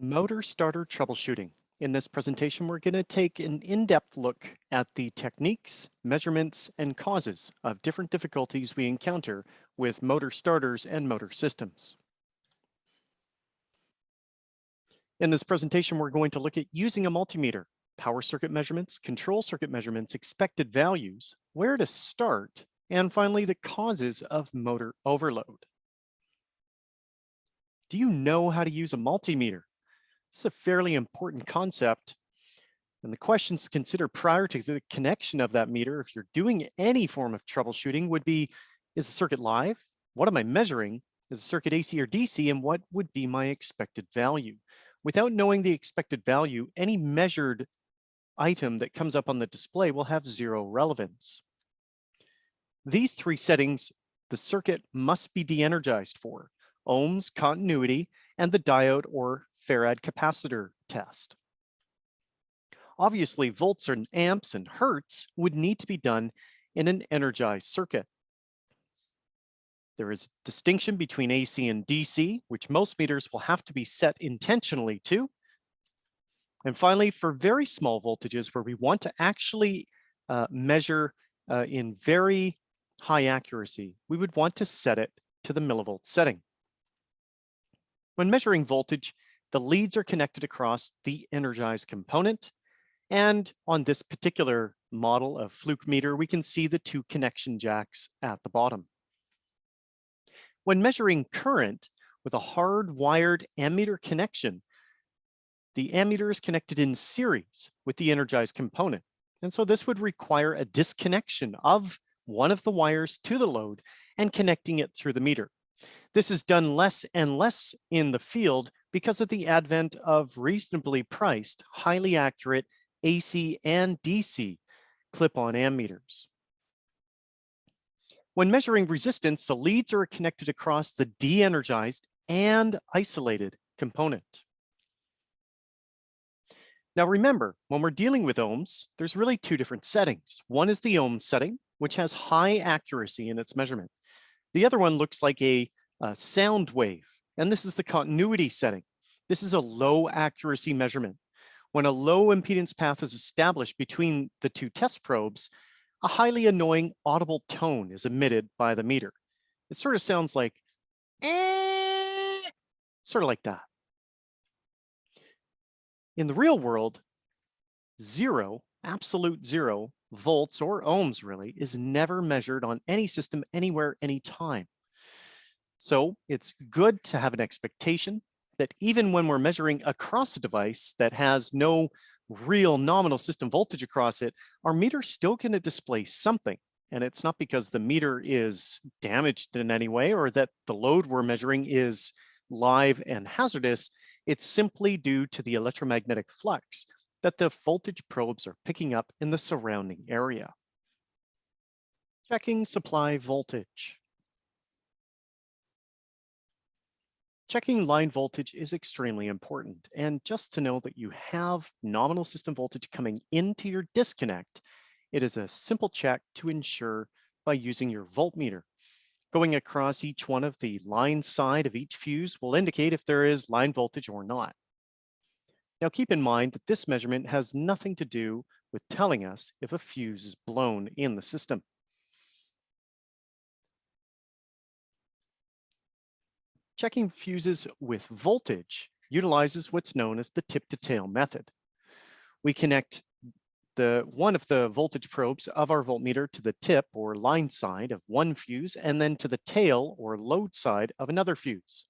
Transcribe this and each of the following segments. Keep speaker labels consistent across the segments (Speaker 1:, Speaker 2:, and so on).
Speaker 1: Motor starter troubleshooting. In this presentation, we're going to take an in-depth look at the techniques, measurements, and causes of different difficulties we encounter with motor starters and motor systems. In this presentation, we're going to look at using a multimeter, power circuit measurements, control circuit measurements, expected values, where to start, and finally the causes of motor overload. Do you know how to use a multimeter? It's a fairly important concept. And the questions to consider prior to the connection of that meter, if you're doing any form of troubleshooting, would be, is the circuit live? What am I measuring? Is the circuit AC or DC? And what would be my expected value? Without knowing the expected value, any measured item that comes up on the display will have zero relevance. These three settings, the circuit must be de-energized for: ohms, continuity, and the diode or farad capacitor test. Obviously, volts and amps and hertz would need to be done in an energized circuit. There is distinction between AC and DC, which most meters will have to be set intentionally to. And finally, for very small voltages where we want to actually measure in very high accuracy, we would want to set it to the millivolt setting. When measuring voltage, the leads are connected across the energized component. And on this particular model of fluke meter, we can see the two connection jacks at the bottom. When measuring current with a hardwired ammeter connection, the ammeter is connected in series with the energized component. And so this would require a disconnection of one of the wires to the load and connecting it through the meter. This is done less and less in the field because of the advent of reasonably priced, highly accurate AC and DC clip-on ammeters. When measuring resistance, the leads are connected across the de-energized and isolated component. Now remember, when we're dealing with ohms, there's really two different settings. One is the ohm setting, which has high accuracy in its measurement. The other one looks like a sound wave, and this is the continuity setting. This is a low accuracy measurement. When a low impedance path is established between the two test probes, a highly annoying audible tone is emitted by the meter. It sort of sounds like, sort of like that. In the real world, zero, absolute zero volts or ohms really is never measured on any system anywhere, anytime. So it's good to have an expectation that even when we're measuring across a device that has no real nominal system voltage across it, our meter's still going to display something. And it's not because the meter is damaged in any way or that the load we're measuring is live and hazardous. It's simply due to the electromagnetic flux that the voltage probes are picking up in the surrounding area. Checking supply voltage. Checking line voltage is extremely important. And just to know that you have nominal system voltage coming into your disconnect, it is a simple check to ensure by using your voltmeter. Going across each one of the line side of each fuse will indicate if there is line voltage or not. Now keep in mind that this measurement has nothing to do with telling us if a fuse is blown in the system. Checking fuses with voltage utilizes what's known as the tip-to-tail method. We connect one of the voltage probes of our voltmeter to the tip or line side of one fuse and then to the tail or load side of another fuse.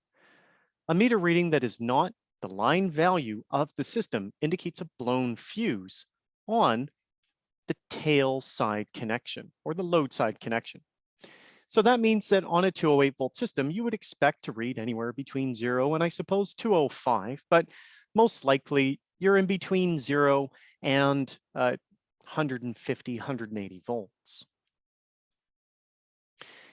Speaker 1: A meter reading that is not the line value of the system indicates a blown fuse on the tail side connection or the load side connection. So that means that on a 208 volt system, you would expect to read anywhere between 0 and I suppose 205, but most likely you're in between 0 and 150, 180 volts.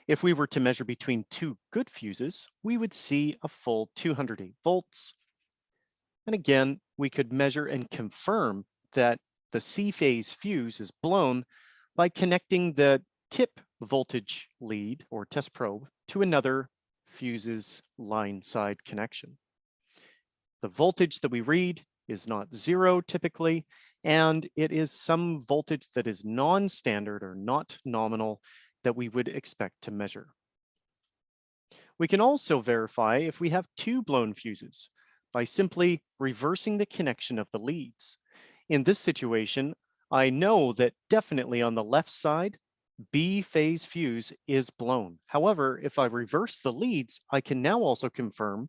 Speaker 1: If we were to measure between two good fuses, we would see a full 208 volts. And again, we could measure and confirm that the C-phase fuse is blown by connecting the tip voltage lead or test probe to another fuse's line side connection. The voltage that we read is not zero typically, and it is some voltage that is non-standard or not nominal that we would expect to measure. We can also verify if we have two blown fuses by simply reversing the connection of the leads. In this situation, I know that definitely on the left side, B phase fuse is blown. However, if I reverse the leads, I can now also confirm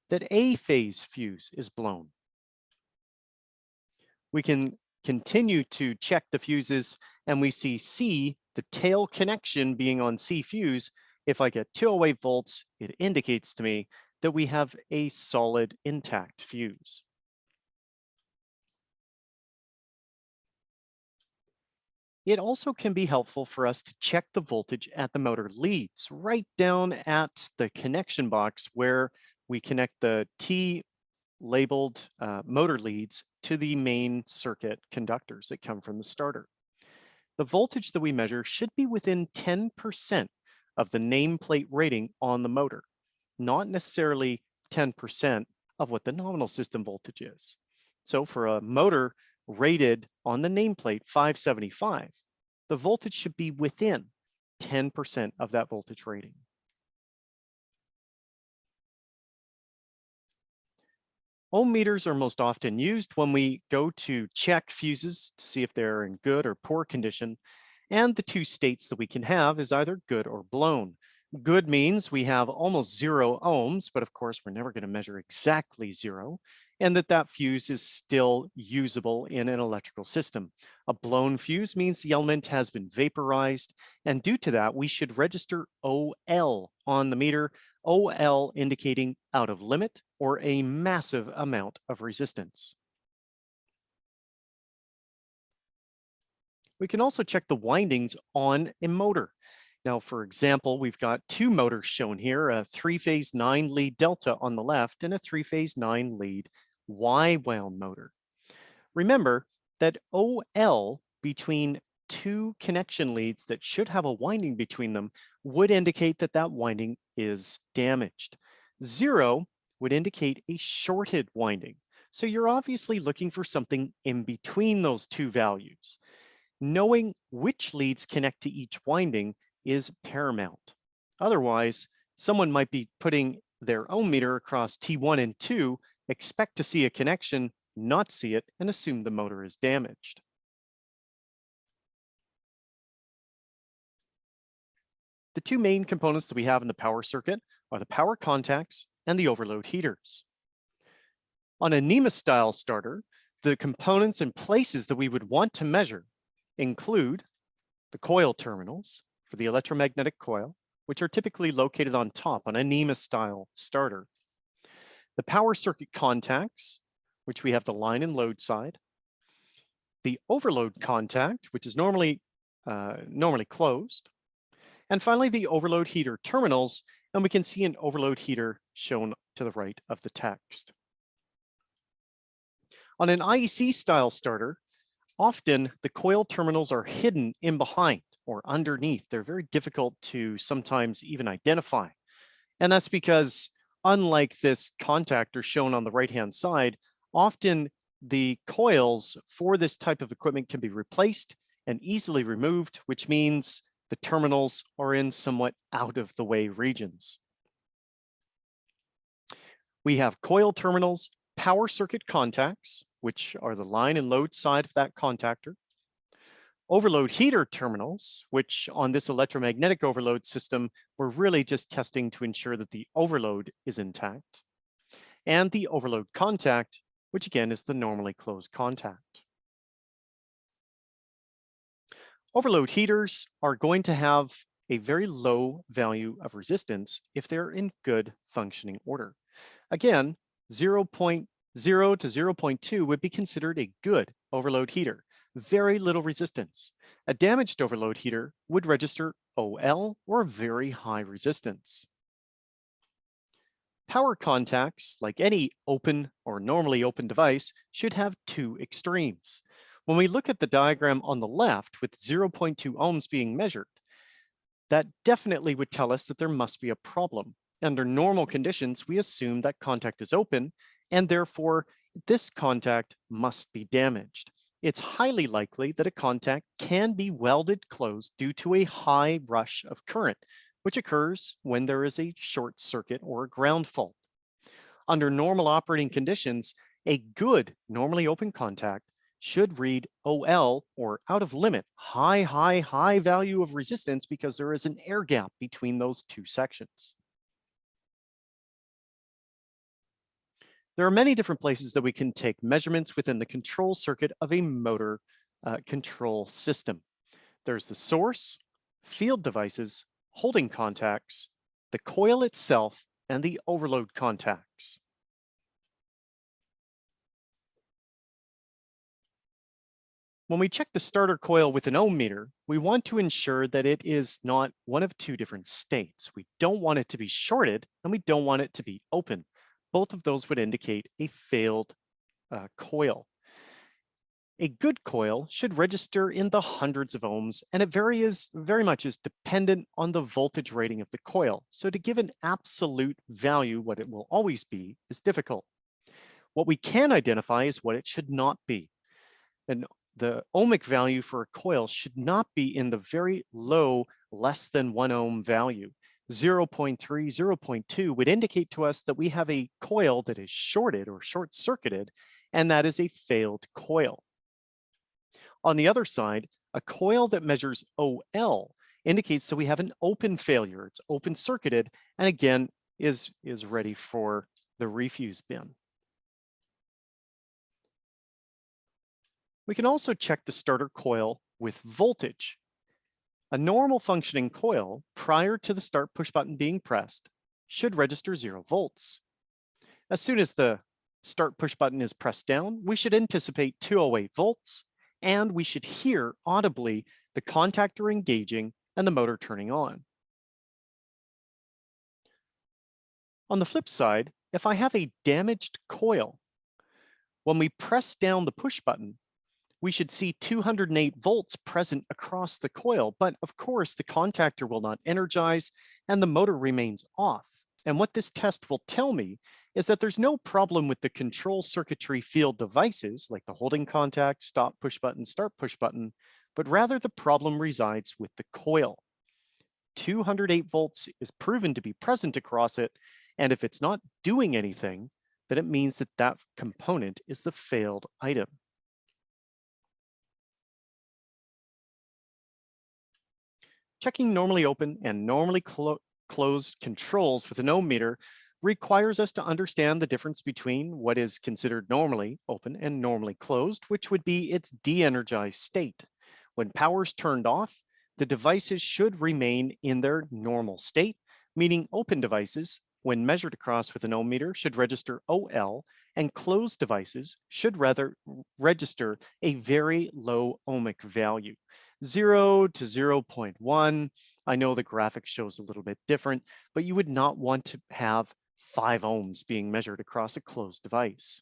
Speaker 1: that A phase fuse is blown. We can continue to check the fuses and we see C, the tail connection being on C fuse. If I get 208 volts, it indicates to me that we have a solid intact fuse. It also can be helpful for us to check the voltage at the motor leads, right down at the connection box where we connect the T labeled motor leads to the main circuit conductors that come from the starter. The voltage that we measure should be within 10% of the nameplate rating on the motor, not necessarily 10% of what the nominal system voltage is. So for a motor rated on the nameplate 575, the voltage should be within 10% of that voltage rating. Ohm meters are most often used when we go to check fuses to see if they're in good or poor condition. And the two states that we can have is either good or blown. Good means we have almost 0 ohms, but of course we're never going to measure exactly 0, and that fuse is still usable in an electrical system. A blown fuse means the element has been vaporized, and due to that, we should register OL on the meter, OL indicating out of limit or a massive amount of resistance. We can also check the windings on a motor. Now, for example, we've got two motors shown here, a 3-phase 9-lead delta on the left and a 3-phase 9-lead Y-wound motor. Remember that OL between two connection leads that should have a winding between them would indicate that that winding is damaged. 0 would indicate a shorted winding. So you're obviously looking for something in between those two values. Knowing which leads connect to each winding is paramount. Otherwise, someone might be putting their ohm meter across T1 and 2, expect to see a connection, not see it, and assume the motor is damaged. The two main components that we have in the power circuit are the power contacts and the overload heaters. On a NEMA style starter, the components and places that we would want to measure include the coil terminals for the electromagnetic coil, which are typically located on top on a NEMA style starter. The power circuit contacts, which we have the line and load side. The overload contact, which is normally closed. And finally, the overload heater terminals, and we can see an overload heater shown to the right of the text. On an IEC style starter, often the coil terminals are hidden in behind or underneath. They're very difficult to sometimes even identify. And that's because unlike this contactor shown on the right-hand side, often the coils for this type of equipment can be replaced and easily removed, which means the terminals are in somewhat out of the way regions. We have coil terminals, power circuit contacts, which are the line and load side of that contactor. Overload heater terminals, which on this electromagnetic overload system, we're really just testing to ensure that the overload is intact. And the overload contact, which again is the normally closed contact. Overload heaters are going to have a very low value of resistance if they're in good functioning order. Again, 0.0 to 0.2 would be considered a good overload heater, very little resistance. A damaged overload heater would register OL or very high resistance. Power contacts, like any open or normally open device, should have two extremes. When we look at the diagram on the left with 0.2 ohms being measured, that definitely would tell us that there must be a problem. Under normal conditions, we assume that contact is open and therefore this contact must be damaged. It's highly likely that a contact can be welded closed due to a high rush of current, which occurs when there is a short circuit or a ground fault. Under normal operating conditions, a good normally open contact should read OL, or out of limit, high value of resistance, because there is an air gap between those two sections. There are many different places that we can take measurements within the control circuit of a motor control system. There's the source, field devices, holding contacts, the coil itself, and the overload contacts. When we check the starter coil with an ohm meter, we want to ensure that it is not one of two different states. We don't want it to be shorted, and we don't want it to be open. Both of those would indicate a failed coil. A good coil should register in the hundreds of ohms, and it very much is dependent on the voltage rating of the coil. So to give an absolute value, what it will always be, is difficult. What we can identify is what it should not be. And the ohmic value for a coil should not be in the very low, less than 1 ohm value. 0.3, 0.2 would indicate to us that we have a coil that is shorted or short-circuited, and that is a failed coil. On the other side, a coil that measures OL indicates that we have an open failure. It's open-circuited, and again, is ready for the refuse bin. We can also check the starter coil with voltage. A normal functioning coil, prior to the start push button being pressed, should register 0 volts. As soon as the start push button is pressed down, we should anticipate 208 volts, and we should hear audibly the contactor engaging and the motor turning on. On the flip side, if I have a damaged coil, when we press down the push button, we should see 208 volts present across the coil, but of course the contactor will not energize and the motor remains off. And what this test will tell me is that there's no problem with the control circuitry field devices like the holding contact, stop push button, start push button, but rather the problem resides with the coil. 208 volts is proven to be present across it, and if it's not doing anything, then it means that that component is the failed item. Checking normally open and normally closed controls with an ohm meter requires us to understand the difference between what is considered normally open and normally closed, which would be its de-energized state. When power is turned off, the devices should remain in their normal state, meaning open devices, when measured across with an ohm meter, should register OL, and closed devices should rather register a very low ohmic value. 0 to 0.1. I know the graphic shows a little bit different, but you would not want to have 5 ohms being measured across a closed device.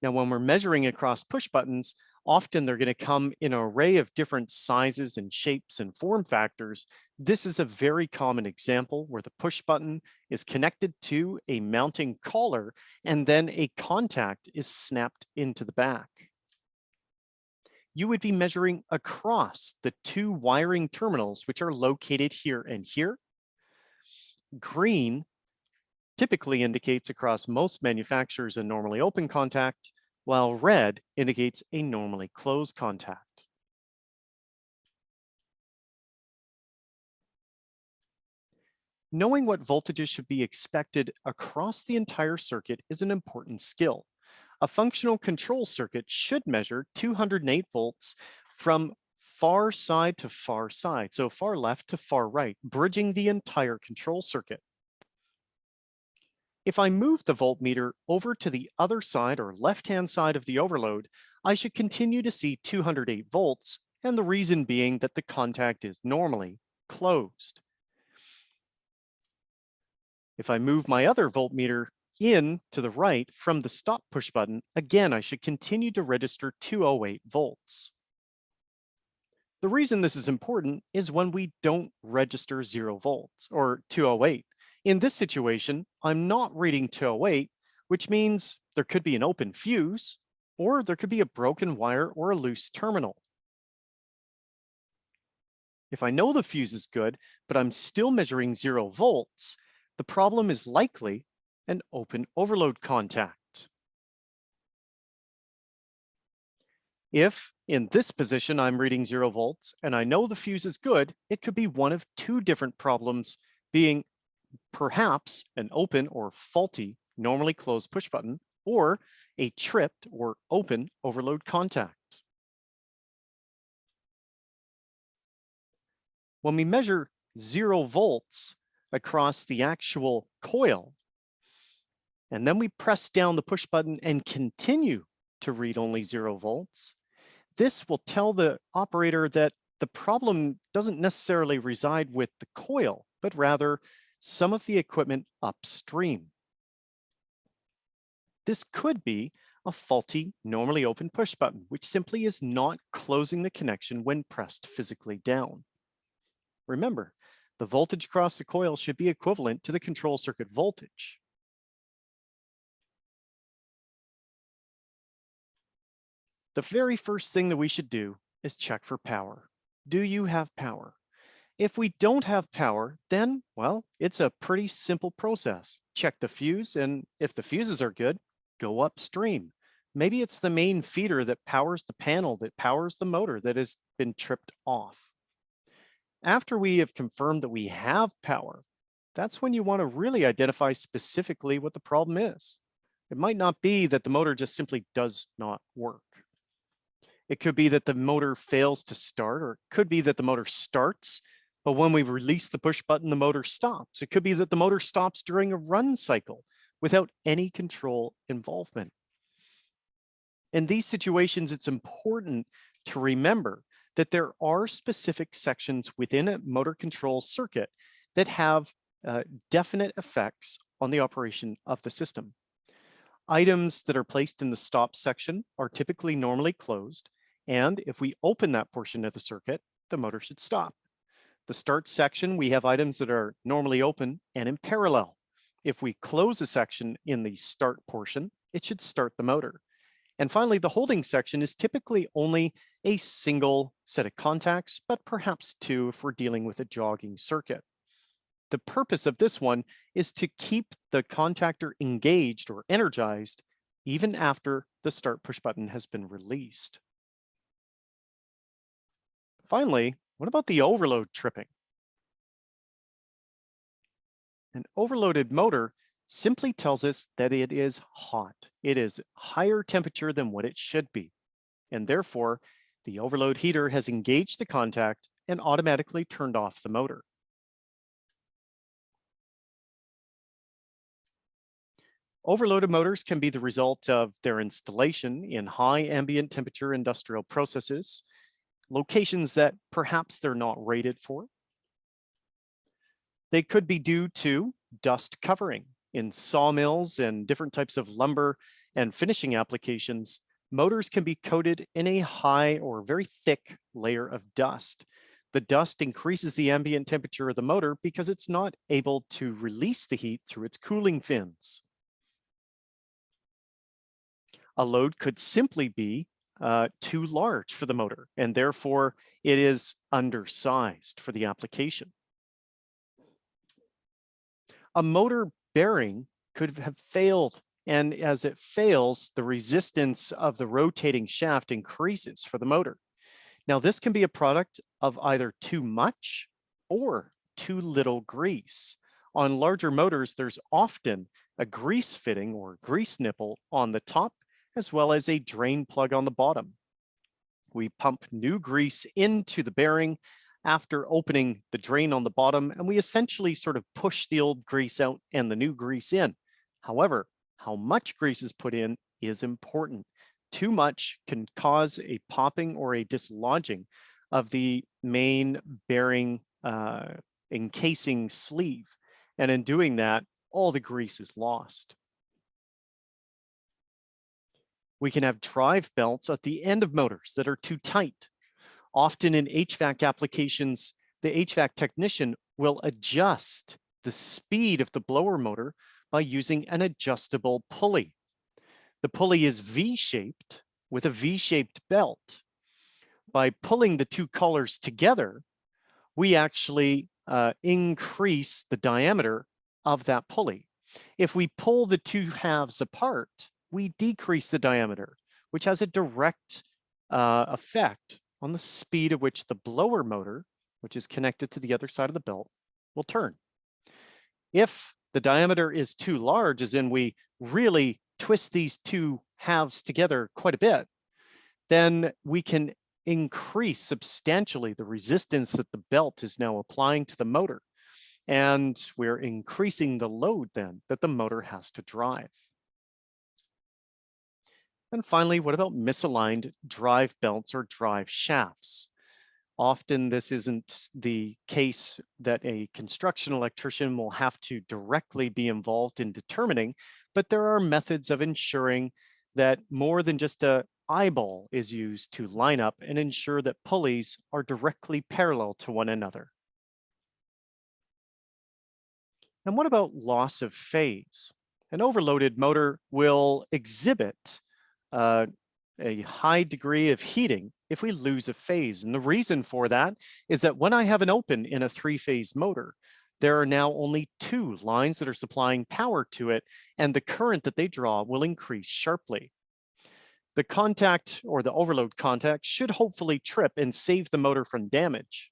Speaker 1: Now, when we're measuring across push buttons, often they're going to come in an array of different sizes and shapes and form factors. This is a very common example where the push button is connected to a mounting collar and then a contact is snapped into the back. You would be measuring across the 2 wiring terminals, which are located here and here. Green typically indicates across most manufacturers a normally open contact, while red indicates a normally closed contact. Knowing what voltages should be expected across the entire circuit is an important skill. A functional control circuit should measure 208 volts from far side to far side, so far left to far right, bridging the entire control circuit. If I move the voltmeter over to the other side or left-hand side of the overload, I should continue to see 208 volts, and the reason being that the contact is normally closed. If I move my other voltmeter in to the right from the stop push button, again, I should continue to register 208 volts. The reason this is important is when we don't register 0 volts or 208. In this situation, I'm not reading 208, which means there could be an open fuse, or there could be a broken wire or a loose terminal. If I know the fuse is good, but I'm still measuring 0 volts, the problem is likely an open overload contact. If in this position I'm reading 0 volts and I know the fuse is good, it could be one of two different problems, being perhaps an open or faulty normally closed push button, or a tripped or open overload contact. When we measure 0 volts across the actual coil, and then we press down the push button and continue to read only 0 volts, this will tell the operator that the problem doesn't necessarily reside with the coil, but rather some of the equipment upstream. This could be a faulty normally open push button, which simply is not closing the connection when pressed physically down. Remember, the voltage across the coil should be equivalent to the control circuit voltage. The very first thing that we should do is check for power. Do you have power? If we don't have power, then, well, it's a pretty simple process. Check the fuse, and if the fuses are good, go upstream. Maybe it's the main feeder that powers the panel, that powers the motor that has been tripped off. After we have confirmed that we have power, that's when you want to really identify specifically what the problem is. It might not be that the motor just simply does not work. It could be that the motor fails to start, or it could be that the motor starts, but when we release the push button, the motor stops. It could be that the motor stops during a run cycle without any control involvement. In these situations, it's important to remember that there are specific sections within a motor control circuit that have definite effects on the operation of the system. Items that are placed in the stop section are typically normally closed, and if we open that portion of the circuit, the motor should stop. The start section, we have items that are normally open and in parallel. If we close a section in the start portion, it should start the motor. And finally, the holding section is typically only a single set of contacts, but perhaps two if we're dealing with a jogging circuit. The purpose of this one is to keep the contactor engaged or energized even after the start push button has been released. Finally, what about the overload tripping? An overloaded motor simply tells us that it is hot. It is higher temperature than what it should be. And therefore, the overload heater has engaged the contact and automatically turned off the motor. Overloaded motors can be the result of their installation in high ambient temperature industrial processes, locations that perhaps they're not rated for. They could be due to dust covering. In sawmills and different types of lumber and finishing applications, motors can be coated in a high or very thick layer of dust. The dust increases the ambient temperature of the motor because it's not able to release the heat through its cooling fins. A load could simply be too large for the motor, and therefore it is undersized for the application. A motor bearing could have failed, and as it fails, the resistance of the rotating shaft increases for the motor. Now, this can be a product of either too much or too little grease. On larger motors, there's often a grease fitting or grease nipple on the top, as well as a drain plug on the bottom. We pump new grease into the bearing after opening the drain on the bottom, and we essentially sort of push the old grease out and the new grease in. However, how much grease is put in is important. Too much can cause a popping or a dislodging of the main bearing encasing sleeve. And in doing that, all the grease is lost. We can have drive belts at the end of motors that are too tight. Often in HVAC applications, the HVAC technician will adjust the speed of the blower motor by using an adjustable pulley. The pulley is V-shaped with a V-shaped belt. By pulling the two collars together, we actually increase the diameter of that pulley. If we pull the two halves apart, we decrease the diameter, which has a direct effect on the speed at which the blower motor, which is connected to the other side of the belt, will turn. If the diameter is too large, as in we really twist these two halves together quite a bit, then we can increase substantially the resistance that the belt is now applying to the motor. And we're increasing the load then that the motor has to drive. And finally, what about misaligned drive belts or drive shafts? Often this isn't the case that a construction electrician will have to directly be involved in determining, but there are methods of ensuring that more than just an eyeball is used to line up and ensure that pulleys are directly parallel to one another. And what about loss of phase? An overloaded motor will exhibit a high degree of heating if we lose a phase. And the reason for that is that when I have an open in a three-phase motor, there are now only two lines that are supplying power to it, and the current that they draw will increase sharply. The contact or the overload contact should hopefully trip and save the motor from damage.